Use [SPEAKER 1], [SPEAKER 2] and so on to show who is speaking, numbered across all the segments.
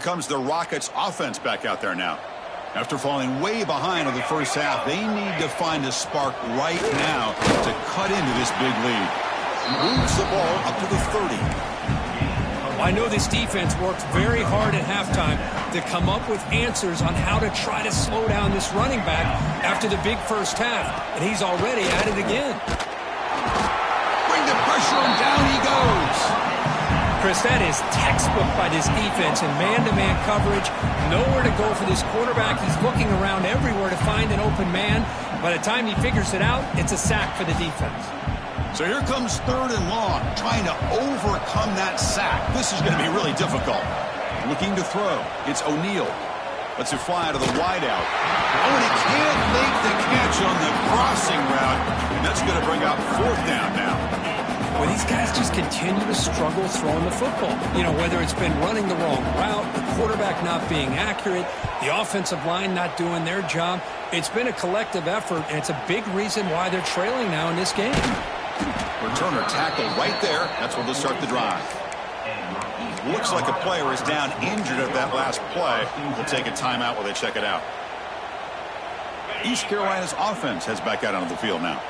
[SPEAKER 1] comes the Rockets offense back out there now. After falling way behind in the first half, they need to find a spark right now to cut into this big lead. Moves the ball up to the 30.
[SPEAKER 2] I know this defense worked very hard at halftime to come up with answers on how to try to slow down this running back after the big first half, and he's already at it again.
[SPEAKER 1] Bring the pressure and down he goes.
[SPEAKER 2] Chris, that is textbook by this defense in man-to-man coverage. Nowhere to go for this quarterback. He's looking around everywhere to find an open man. By the time he figures it out, it's a sack for the defense.
[SPEAKER 1] So here comes 3rd and long, trying to overcome that sack. This is going to be really difficult. Looking to throw. It's O'Neal. Lets it fly to the wideout. Oh, and he can't make the catch on the crossing route. And that's going to bring up 4th down now.
[SPEAKER 2] Well, these guys just continue to struggle throwing the football. You know, whether it's been running the wrong route, the quarterback not being accurate, the offensive line not doing their job. It's been a collective effort, and it's a big reason why they're trailing now in this game.
[SPEAKER 1] Returner tackle right there. That's where they'll start the drive. Looks like a player is down injured at that last play. We'll take a timeout while they check it out. East Carolina's offense heads back out onto the field now.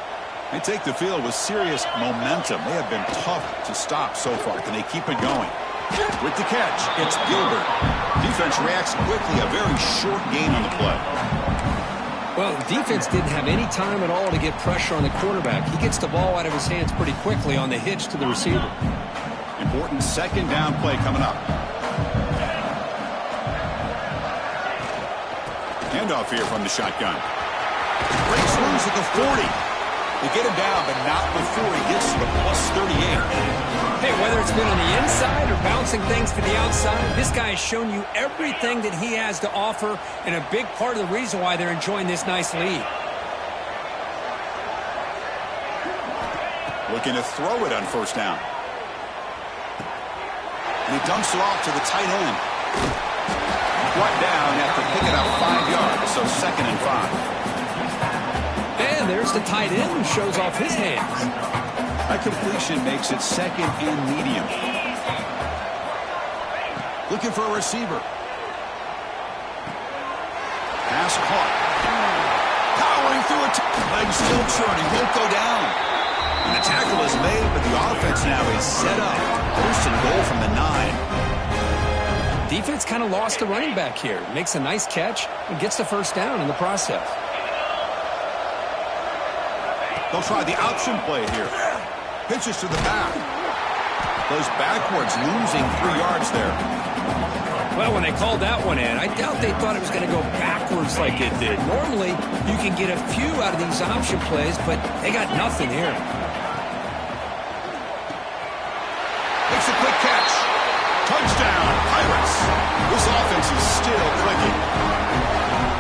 [SPEAKER 1] They take the field with serious momentum. They have been tough to stop so far. Can they keep it going? With the catch, it's Gilbert. Defense reacts quickly. A very short gain on the play.
[SPEAKER 2] Well, defense didn't have any time at all to get pressure on the quarterback. He gets the ball out of his hands pretty quickly on the hitch to the receiver.
[SPEAKER 1] Important 2nd down play coming up. Handoff here from the shotgun. Breaks loose at the 40. They get him down, but not before he gets to the +38.
[SPEAKER 2] Hey, whether it's been on the inside or bouncing things to the outside, this guy has shown you everything that he has to offer, and a big part of the reason why they're enjoying this nice lead.
[SPEAKER 1] Looking to throw it on 1st down. And he dumps it off to the tight end. Brought down after picking up 5 yards, so 2nd and 5.
[SPEAKER 2] And there's the tight end who shows off his hands.
[SPEAKER 1] That completion makes it 2nd and medium. Looking for a receiver. Pass caught. Powering through it. Legs still churning. Won't go down. And the tackle is made, but the offense now is set up. 1st and goal from the 9.
[SPEAKER 2] Defense kind of lost the running back here. Makes a nice catch and gets the 1st down in the process.
[SPEAKER 1] They'll try the option play here. Pitches to the back. Goes backwards, losing 3 yards there.
[SPEAKER 2] Well, when they called that one in, I doubt they thought it was going to go backwards like it did. Normally, you can get a few out of these option plays, but they got nothing here.
[SPEAKER 1] Makes a quick catch. Touchdown, Pirates. This offense is still clicking.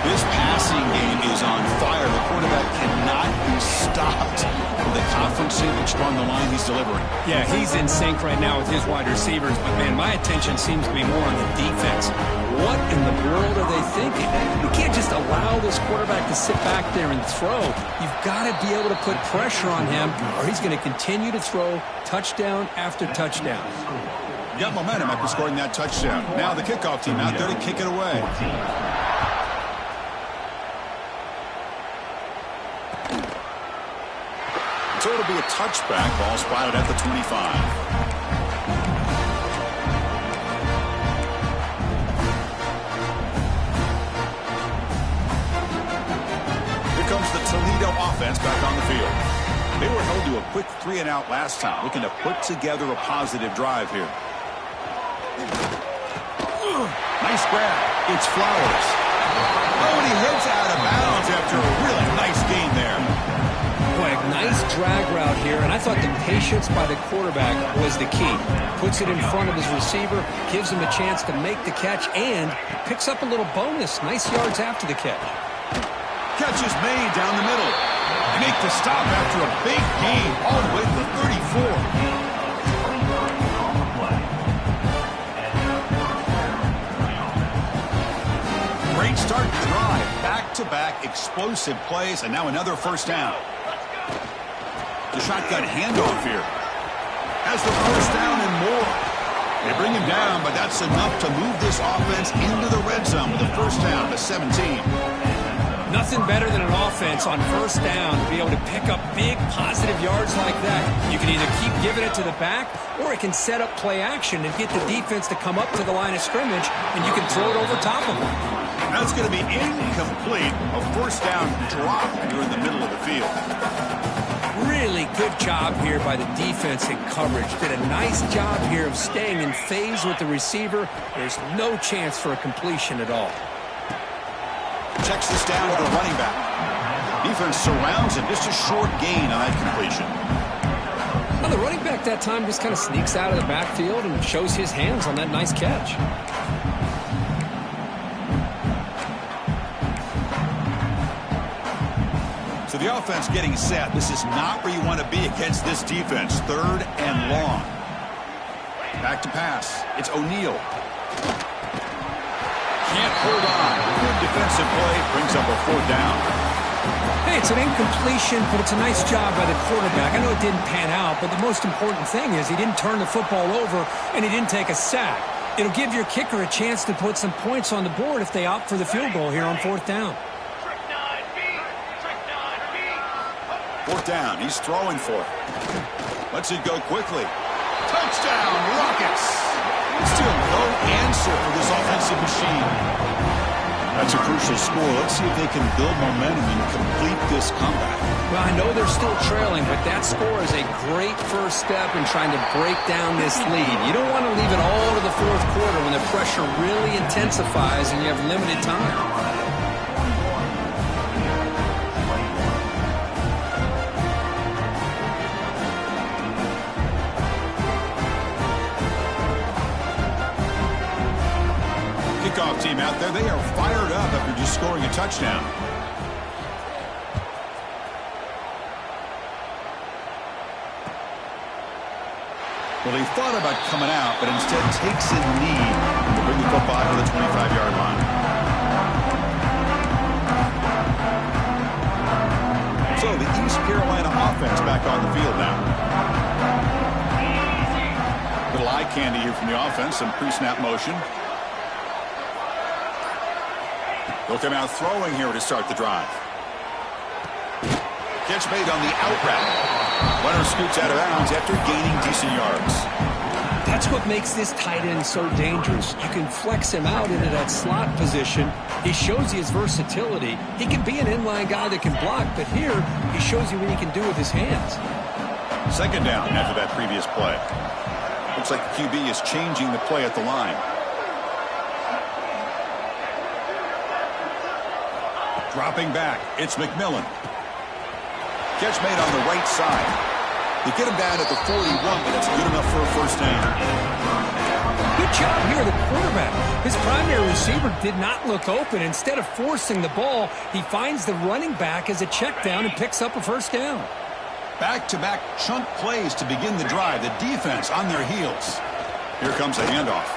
[SPEAKER 1] This passing game is on fire. The quarterback cannot be stopped. The confidence on the line he's delivering.
[SPEAKER 2] Yeah, he's in sync right now with his wide receivers, but man, my attention seems to be more on the defense. What in the world are they thinking? You can't just allow this quarterback to sit back there and throw. You've got to be able to put pressure on him, or he's going to continue to throw touchdown after touchdown.
[SPEAKER 1] Got momentum after scoring that touchdown. Now the kickoff team out there to kick it away. So it'll be a touchback. Ball spotted at the 25. Here comes the Toledo offense back on the field. They were held to a quick 3-and-out last time, looking to put together a positive drive here. Nice grab. It's Flowers. Oh, and he heads out of bounds after a really nice game there.
[SPEAKER 2] Boy, a nice drag route here, and I thought the patience by the quarterback was the key. Puts it in front of his receiver, gives him a chance to make the catch, and picks up a little bonus. Nice yards after the catch.
[SPEAKER 1] Catch is made down the middle. They make the stop after a big gain all the way to the 34. Great start to drive. Back-to-back explosive plays, and now another 1st down. The shotgun handoff here. Has the 1st down and more. They bring him down, but that's enough to move this offense into the red zone with a first down to 17.
[SPEAKER 2] Nothing better than an offense on first down to be able to pick up big positive yards like that. You can either keep giving it to the back, or it can set up play action and get the defense to come up to the line of scrimmage, and you can throw it over top of them.
[SPEAKER 1] That's going to be incomplete. A first down drop here in the middle of the field.
[SPEAKER 2] Really good job here by the defense in coverage. Did a nice job here of staying in phase with the receiver. There's no chance for a completion at all.
[SPEAKER 1] Checks this down to the running back. Defense surrounds him. Just a short gain on that completion.
[SPEAKER 2] Well, the running back that time just kind of sneaks out of the backfield and shows his hands on that nice catch.
[SPEAKER 1] So the offense getting set. This is not where you want to be against this defense. Third and long. Back to pass. It's O'Neal. Can't hold on. Good defensive play. Brings up a fourth down.
[SPEAKER 2] Hey, it's an incompletion, but it's a nice job by the quarterback. I know it didn't pan out, but the most important thing is he didn't turn the football over and he didn't take a sack. It'll give your kicker a chance to put some points on the board if they opt for the field goal here on fourth down.
[SPEAKER 1] Fourth down. He's throwing for it. Lets it go quickly. Touchdown, Rockets. Still no answer for this offensive machine. That's a crucial score. Let's see if they can build momentum and complete this comeback.
[SPEAKER 2] Well, I know they're still trailing, but that score is a great first step in trying to break down this lead. You don't want to leave it all to the fourth quarter when the pressure really intensifies and you have limited time.
[SPEAKER 1] Kickoff team out there, they are fired up after just scoring a touchdown. Well, he thought about coming out, but instead takes a knee to bring the football to the 25-yard line. So the East Carolina offense back on the field now. Little eye candy here from the offense, some pre-snap motion. They'll come out throwing here to start the drive. Catch made on the out route. Runner scoots out of bounds after gaining decent yards.
[SPEAKER 2] That's what makes this tight end so dangerous. You can flex him out into that slot position. He shows you his versatility. He can be an inline guy that can block, but here he shows you what he can do with his hands.
[SPEAKER 1] Second down after that previous play. Looks like the QB is changing the play at the line. Dropping back, it's McMillan. Catch made on the right side. They get him down at the 41, but that's good enough for a first down.
[SPEAKER 2] Good job here, the quarterback. His primary receiver did not look open. Instead of forcing the ball, he finds the running back as a check down and picks up a first down.
[SPEAKER 1] Back-to-back chunk plays to begin the drive. The defense on their heels. Here comes a handoff.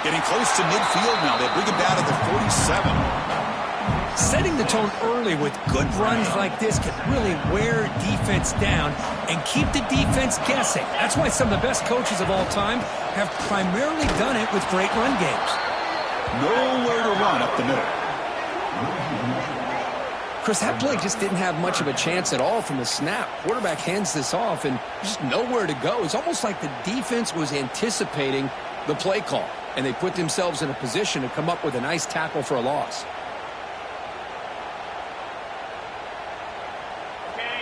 [SPEAKER 1] Getting close to midfield now. They bring him down at the 47.
[SPEAKER 2] Setting the tone early with good runs like this can really wear defense down and keep the defense guessing. That's why some of the best coaches of all time have primarily done it with great run games.
[SPEAKER 1] Nowhere to run up the middle.
[SPEAKER 2] Chris, that play just didn't have much of a chance at all from the snap. Quarterback hands this off and just nowhere to go. It's almost like the defense was anticipating the play call, and they put themselves in a position to come up with a nice tackle for a loss.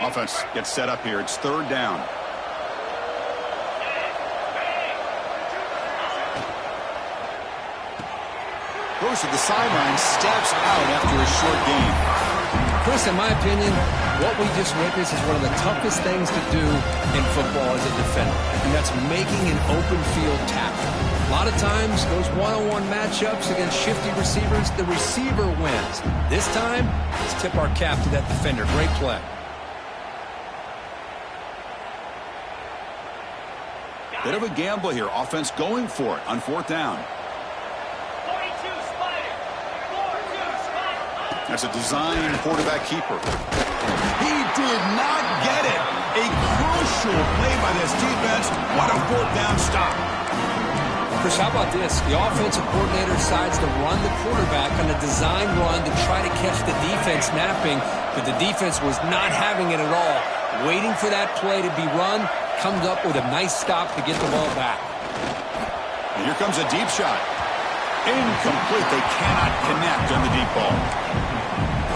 [SPEAKER 1] Offense gets set up here. It's third down. Goes to the sideline, steps out after a short gain.
[SPEAKER 2] Chris, in my opinion, what we just witnessed is one of the toughest things to do in football as a defender, and that's making an open field tackle. A lot of times, those one-on-one matchups against shifty receivers, the receiver wins. This time, let's tip our cap to that defender. Great play.
[SPEAKER 1] Bit of a gamble here. Offense going for it on fourth down. That's a design quarterback keeper. He did not get it. A crucial play by this defense. What a fourth down stop.
[SPEAKER 2] Chris, how about this? The offensive coordinator decides to run the quarterback on a design run to try to catch the defense napping, but the defense was not having it at all. Waiting for that play to be run, comes up with a nice stop to get the ball back.
[SPEAKER 1] And here comes a deep shot. Incomplete. They cannot connect on the deep ball.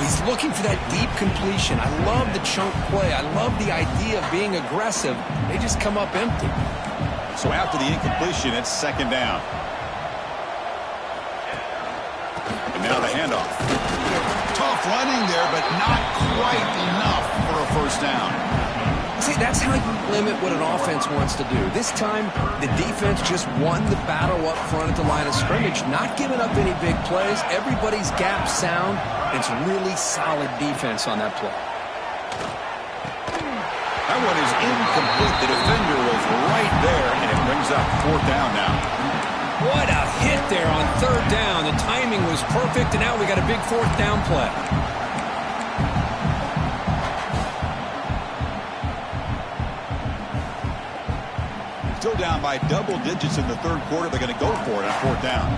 [SPEAKER 2] He's looking for that deep completion. I love the chunk play. I love the idea of being aggressive. They just come up empty.
[SPEAKER 1] So after the incompletion, it's second down. And now the handoff. Tough running there, but not quite enough for a first down.
[SPEAKER 2] See, that's how you limit what an offense wants to do. This time, the defense just won the battle up front at the line of scrimmage, not giving up any big plays. Everybody's gap sound. It's really solid defense on that play.
[SPEAKER 1] That one is incomplete. The defender was right there, and it brings up fourth down now.
[SPEAKER 2] What a hit there on third down. The timing was perfect, and now we got a big fourth down play.
[SPEAKER 1] Still down by double digits in the third quarter. They're going to go for it on fourth down.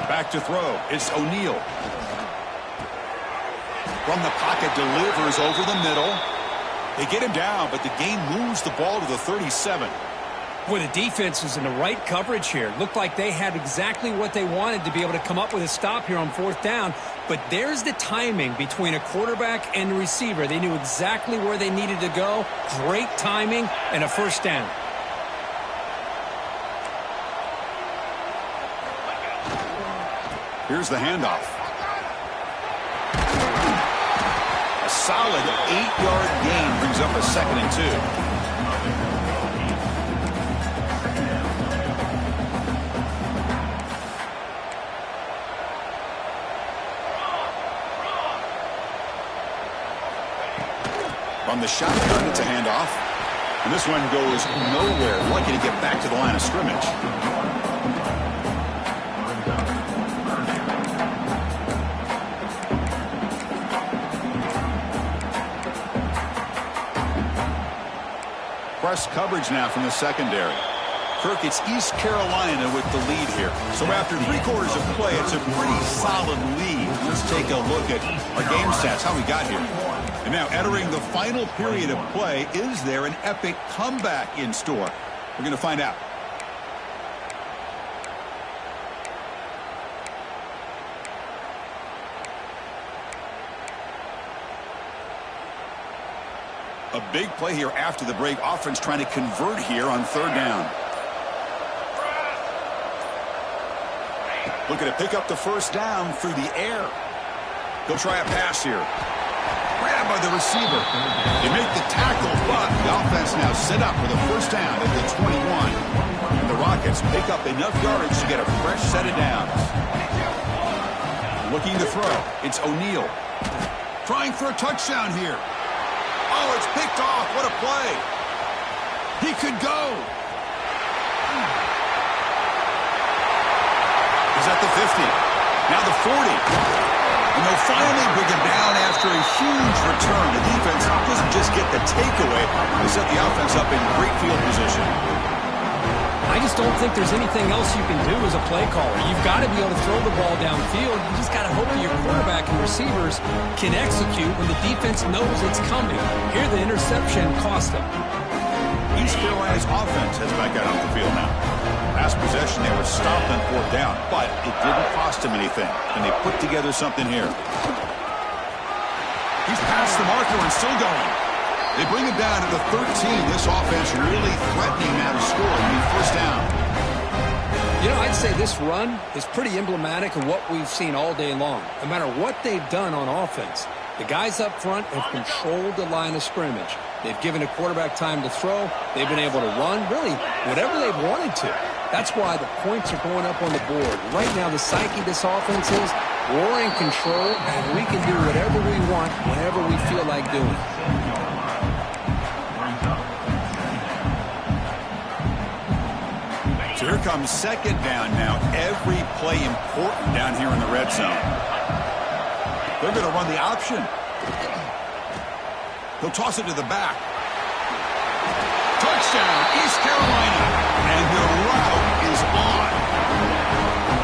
[SPEAKER 1] Back to throw. It's O'Neal. From the pocket, delivers over the middle. They get him down, but the game moves the ball to the 37.
[SPEAKER 2] Boy, the defense is in the right coverage here. Looked like they had exactly what they wanted to be able to come up with a stop here on fourth down. But there's the timing between a quarterback and the receiver. They knew exactly where they needed to go. Great timing and a first down.
[SPEAKER 1] Here's the handoff. A solid 8-yard gain brings up a 2nd and 2. From the shotgun, it's a handoff. And this one goes nowhere. Lucky to get back to the line of scrimmage. Press coverage now from the secondary. Kirk, it's East Carolina with the lead here. So after 3 quarters of play, it's a pretty solid lead. Let's take a look at our game stats, how we got here. And now entering the final period of play, is there an epic comeback in store? We're going to find out. A big play here after the break. Offense trying to convert here on third down. Looking to pick up the first down through the air. Go try a pass here. Grabbed by the receiver. They make the tackle, but the offense now set up for the first down at the 21. And the Rockets pick up enough yardage to get a fresh set of downs. Looking to throw. It's O'Neal. Trying for a touchdown here. Oh, it's picked off. What a play. He could go. He's at the 50. Now the 40. And they'll finally bring him down after a huge return. The defense doesn't just get the takeaway. They set the offense up in great field position.
[SPEAKER 2] I just don't think there's anything else you can do as a play caller. You've got to be able to throw the ball downfield. You just got to hope that your quarterback and receivers can execute when the defense knows it's coming. Here, the interception cost them.
[SPEAKER 1] East Carolina's offense has back out on the field now. Last possession, they were stopped on fourth down, but it didn't cost them anything. And they put together something here. He's past the marker and still going. They bring him down to the 13. This offense really threatening now to score. I mean, first down.
[SPEAKER 2] You know, I'd say this run is pretty emblematic of what we've seen all day long. No matter what they've done on offense, the guys up front have controlled the line of scrimmage. They've given a quarterback time to throw. They've been able to run, really, whatever they've wanted to. That's why the points are going up on the board. Right now, the psyche of this offense is we're in control, and we can do whatever we want whenever we feel like doing it.
[SPEAKER 1] Here comes second down now. Every play important down here in the red zone. They're going to run the option. He'll toss it to the back. Touchdown, East Carolina. And the route is on.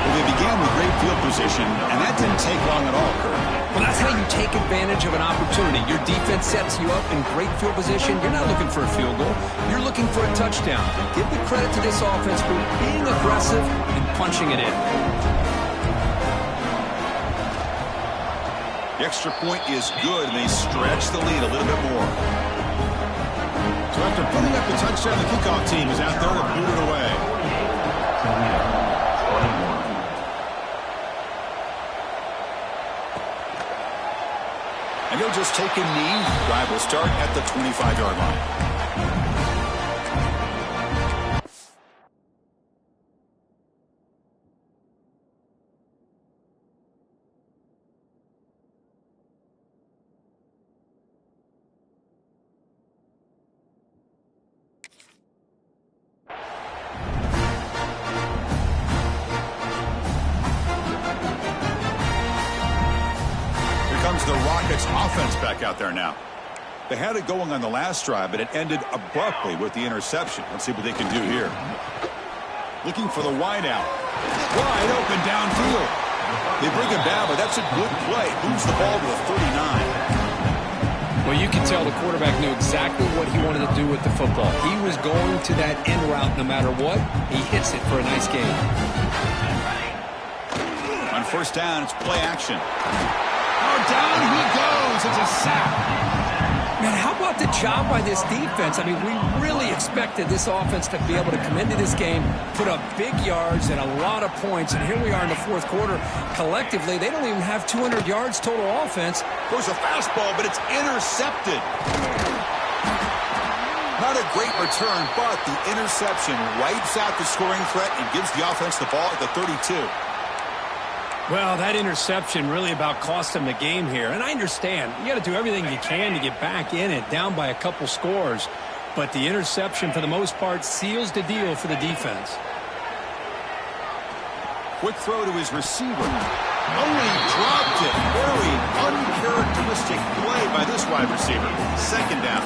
[SPEAKER 1] Well, they began with great field position, and that didn't take long at all, Kurt.
[SPEAKER 2] Well, that's how you take advantage of an opportunity. Your defense sets you up in great field position. You're not looking for a field goal. You're looking for a touchdown. Give the credit to this offense for being aggressive and punching it in.
[SPEAKER 1] The extra point is good, and they stretch the lead a little bit more. So after putting up the touchdown, the kickoff team is out there to boot it away. And he'll just take a knee. Drive will start at the 25-yard line. The Rockets offense back out there now. They had it going on the last drive, but it ended abruptly with the interception. Let's see what they can do here. Looking for the wide out. Wide open downfield. They bring him down, but that's a good play. Moves the ball to the 39.
[SPEAKER 2] Well, you can tell the quarterback knew exactly what he wanted to do with the football. He was going to that end route no matter what. He hits it for a nice gain.
[SPEAKER 1] On first down, it's play action. Down he goes. It's a sack.
[SPEAKER 2] Man, how about the job by this defense? I mean, we really expected this offense to be able to come into this game, put up big yards and a lot of points, and here we are in the fourth quarter. Collectively, they don't even have 200 yards total offense.
[SPEAKER 1] There's a fastball, but it's intercepted. Not a great return, but the interception wipes out the scoring threat and gives the offense the ball at the 32.
[SPEAKER 2] Well, that interception really about cost them the game here. And I understand. You got to do everything you can to get back in it, down by a couple scores. But the interception, for the most part, seals the deal for the defense.
[SPEAKER 1] Quick throw to his receiver. Oh, he dropped it. Very uncharacteristic play by this wide receiver. Second down.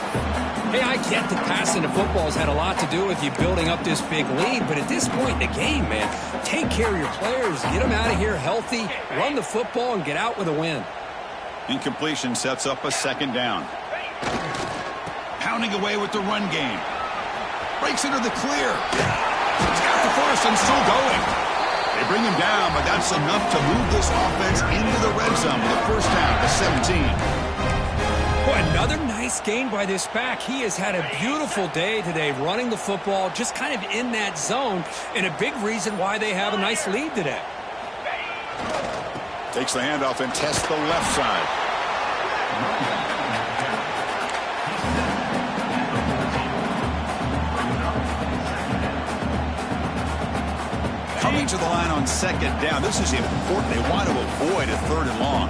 [SPEAKER 2] Hey, I get that passing the football has had a lot to do with you building up this big lead, but at this point in the game, man, take care of your players, get them out of here healthy, run the football, and get out with a win.
[SPEAKER 1] Incompletion sets up a second down. Pounding away with the run game. Breaks into the clear. He's got the first and still going. They bring him down, but that's enough to move this offense into the red zone with a first down to 17.
[SPEAKER 2] Boy, another nice game by this back. He has had a beautiful day today running the football, just kind of in that zone, and a big reason why they have a nice lead today.
[SPEAKER 1] Takes the handoff and tests the left side. Coming to the line on second down. This is important. They want to avoid a third and long.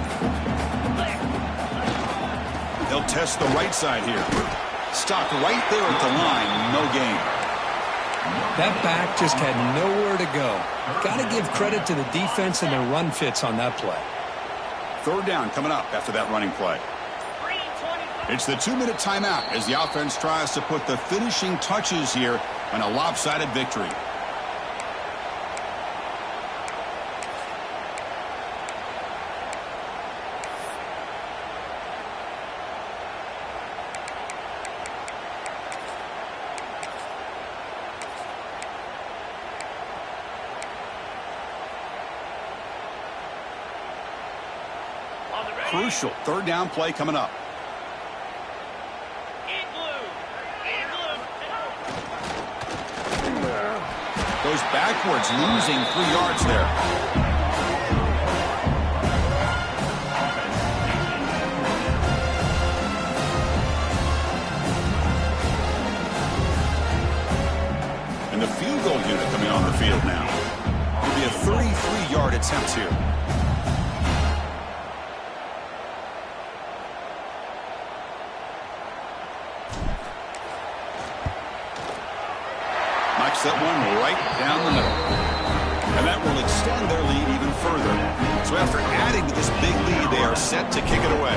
[SPEAKER 1] They'll test the right side here. Stopped right there at the line. No gain.
[SPEAKER 2] That back just had nowhere to go. Got to give credit to the defense and their run fits on that play.
[SPEAKER 1] Third down coming up after that running play. It's the 2-minute timeout as the offense tries to put the finishing touches here on a lopsided victory. Crucial third down play coming up. Goes backwards, losing 3 yards there. And the field goal unit coming on the field now. It'll be a 33-yard attempt here. Knocks that one right down the middle. And that will extend their lead even further. So after adding to this big lead, they are set to kick it away.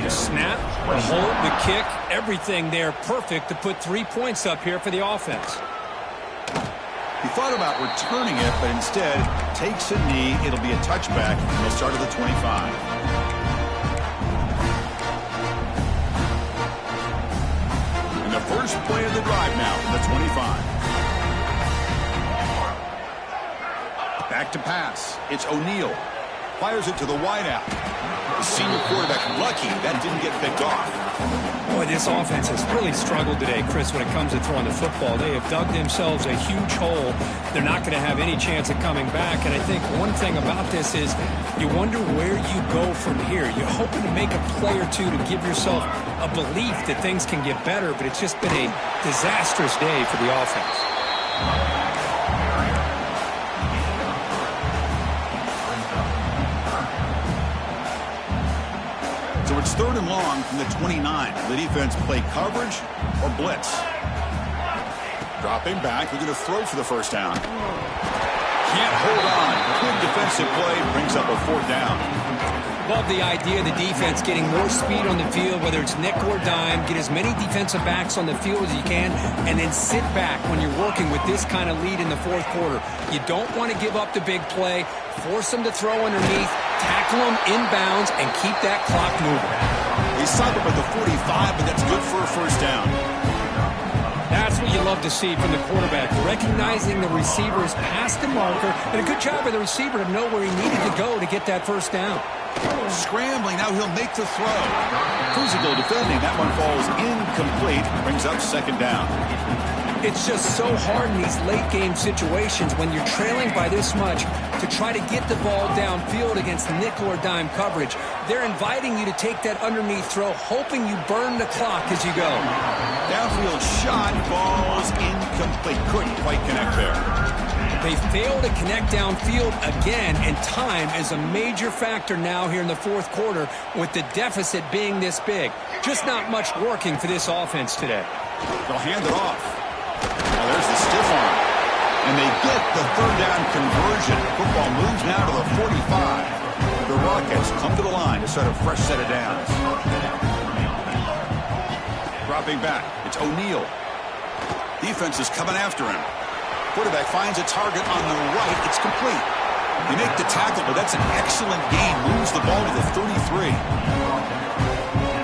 [SPEAKER 2] The snap, the hold, the kick, everything there perfect to put 3 points up here for the offense.
[SPEAKER 1] He thought about returning it, but instead takes a knee. It'll be a touchback. They'll start at the 25. And the first play of the drive now from the 25. Back to pass. It's O'Neal. Fires it to the wideout. The senior quarterback lucky that didn't get picked off.
[SPEAKER 2] Boy, this offense has really struggled today, Chris, when it comes to throwing the football. They have dug themselves a huge hole. They're not going to have any chance of coming back. And I think one thing about this is you wonder where you go from here. You're hoping to make a play or two to give yourself a belief that things can get better, but it's just been a disastrous day for the offense.
[SPEAKER 1] So it's 3rd and long from the 29. The defense play coverage or blitz. Dropping back. We're going to throw for the first down. Can't hold on. Good defensive play brings up a 4th down.
[SPEAKER 2] Love the idea of the defense getting more speed on the field, whether it's nickel or dime. Get as many defensive backs on the field as you can, and then sit back when you're working with this kind of lead in the 4th quarter. You don't want to give up the big play. Force them to throw underneath. Tackle them inbounds and keep that clock moving.
[SPEAKER 1] He stopped up at the 45, but that's good for a first down.
[SPEAKER 2] That's what you love to see from the quarterback, recognizing the receiver's past the marker, and a good job by the receiver to know where he needed to go to get that first down.
[SPEAKER 1] Scrambling, now he'll make the throw. Physical defending, that one falls incomplete, brings up 2nd down.
[SPEAKER 2] It's just so hard in these late-game situations when you're trailing by this much to try to get the ball downfield against nickel or dime coverage. They're inviting you to take that underneath throw, hoping you burn the clock as you go.
[SPEAKER 1] Downfield shot, falls incomplete. Couldn't quite connect there.
[SPEAKER 2] They fail to connect downfield again, and time is a major factor now here in the 4th quarter with the deficit being this big. Just not much working for this offense today.
[SPEAKER 1] They'll hand it off. Now there's the stiff arm. And they get the 3rd down conversion. Football moves now to the 45. The Rockets come to the line to start a fresh set of downs. Dropping back. It's O'Neal. Defense is coming after him. Quarterback finds a target on the right. It's complete. They make the tackle, but that's an excellent gain. Moves the ball to the 33.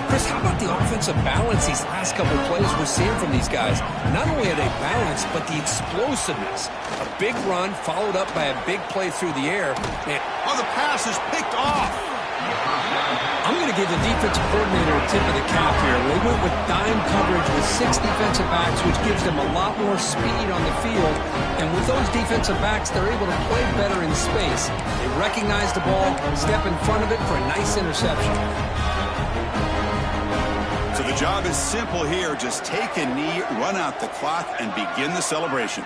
[SPEAKER 2] Chris, how about the offensive balance these last couple of plays we're seeing from these guys? Not only are they balanced, but the explosiveness. A big run followed up by a big play through the air. Man.
[SPEAKER 1] Oh, the pass is picked off.
[SPEAKER 2] I'm going to give the defensive coordinator a tip of the cap here. They went with dime coverage with 6 defensive backs, which gives them a lot more speed on the field. And with those defensive backs, they're able to play better in space. They recognize the ball, step in front of it for a nice interception.
[SPEAKER 1] So the job is simple here. Just take a knee, run out the clock, and begin the celebration.